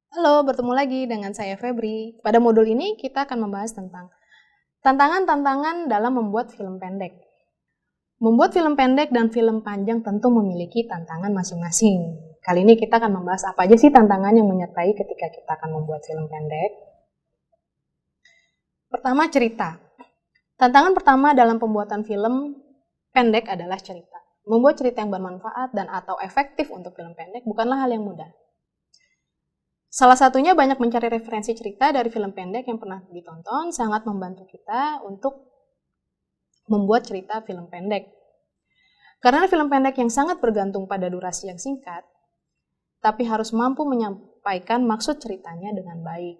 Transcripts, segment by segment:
Halo, bertemu lagi dengan saya Febri. Pada modul ini kita akan membahas tentang tantangan-tantangan dalam membuat film pendek. Membuat film pendek dan film panjang tentu memiliki tantangan masing-masing. Kali ini kita akan membahas apa aja sih tantangan yang menyertai ketika kita akan membuat film pendek. Pertama, cerita. Tantangan pertama dalam pembuatan film pendek adalah cerita. Membuat cerita yang bermanfaat dan atau efektif untuk film pendek bukanlah hal yang mudah. Salah satunya banyak mencari referensi cerita dari film pendek yang pernah ditonton, sangat membantu kita untuk membuat cerita film pendek. Karena film pendek yang sangat bergantung pada durasi yang singkat, tapi harus mampu menyampaikan maksud ceritanya dengan baik.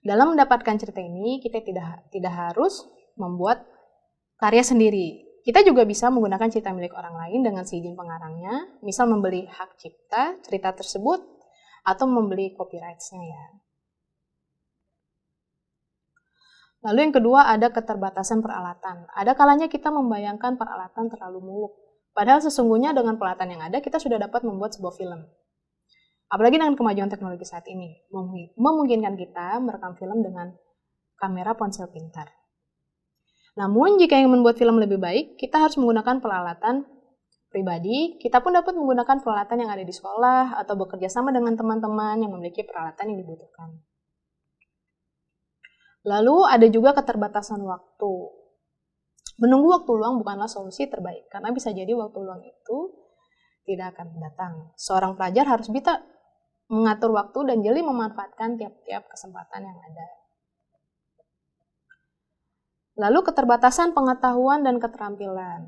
Dalam mendapatkan cerita ini, kita tidak harus membuat karya sendiri. Kita juga bisa menggunakan cerita milik orang lain dengan seizin pengarangnya, misal membeli hak cipta cerita tersebut, atau membeli copyright-nya ya. Lalu yang kedua ada keterbatasan peralatan. Ada kalanya kita membayangkan peralatan terlalu muluk. Padahal sesungguhnya dengan peralatan yang ada kita sudah dapat membuat sebuah film. Apalagi dengan kemajuan teknologi saat ini, memungkinkan kita merekam film dengan kamera ponsel pintar. Namun jika ingin membuat film lebih baik, kita harus menggunakan peralatan pribadi, kita pun dapat menggunakan peralatan yang ada di sekolah atau bekerja sama dengan teman-teman yang memiliki peralatan yang dibutuhkan. Lalu ada juga keterbatasan waktu. Menunggu waktu luang bukanlah solusi terbaik, karena bisa jadi waktu luang itu tidak akan datang. Seorang pelajar harus bisa mengatur waktu dan jeli memanfaatkan tiap-tiap kesempatan yang ada. Lalu keterbatasan pengetahuan dan keterampilan.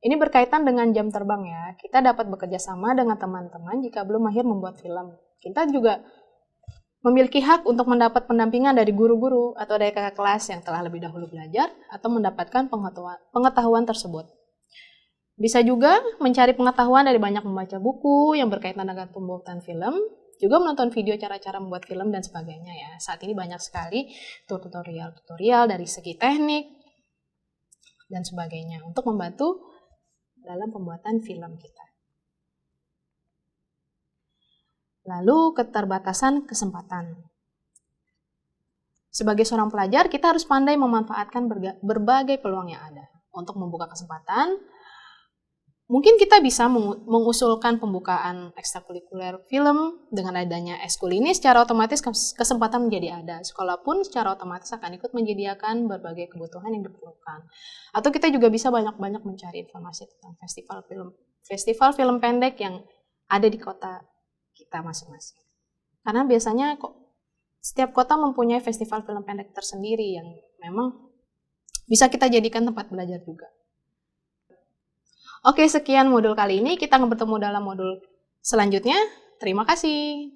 Ini berkaitan dengan jam terbang ya. Kita dapat bekerja sama dengan teman-teman jika belum mahir membuat film. Kita juga memiliki hak untuk mendapat pendampingan dari guru-guru atau dari kakak kelas yang telah lebih dahulu belajar atau mendapatkan pengetahuan tersebut. Bisa juga mencari pengetahuan dari banyak membaca buku yang berkaitan dengan pembuatan film, juga menonton video cara-cara membuat film dan sebagainya ya. Saat ini banyak sekali tutorial dari segi teknik dan sebagainya untuk membantu dalam pembuatan film kita. Lalu keterbatasan kesempatan. Sebagai seorang pelajar, kita harus pandai memanfaatkan berbagai peluang yang ada. Untuk membuka kesempatan, mungkin kita bisa mengusulkan pembukaan ekstrakurikuler film dengan adanya ekskul ini secara otomatis kesempatan menjadi ada. Sekolah pun secara otomatis akan ikut menyediakan berbagai kebutuhan yang diperlukan. Atau kita juga bisa banyak-banyak mencari informasi tentang festival film pendek yang ada di kota kita masing-masing. Karena biasanya setiap kota mempunyai festival film pendek tersendiri yang memang bisa kita jadikan tempat belajar juga. Oke, sekian modul kali ini. Kita akan bertemu dalam modul selanjutnya. Terima kasih.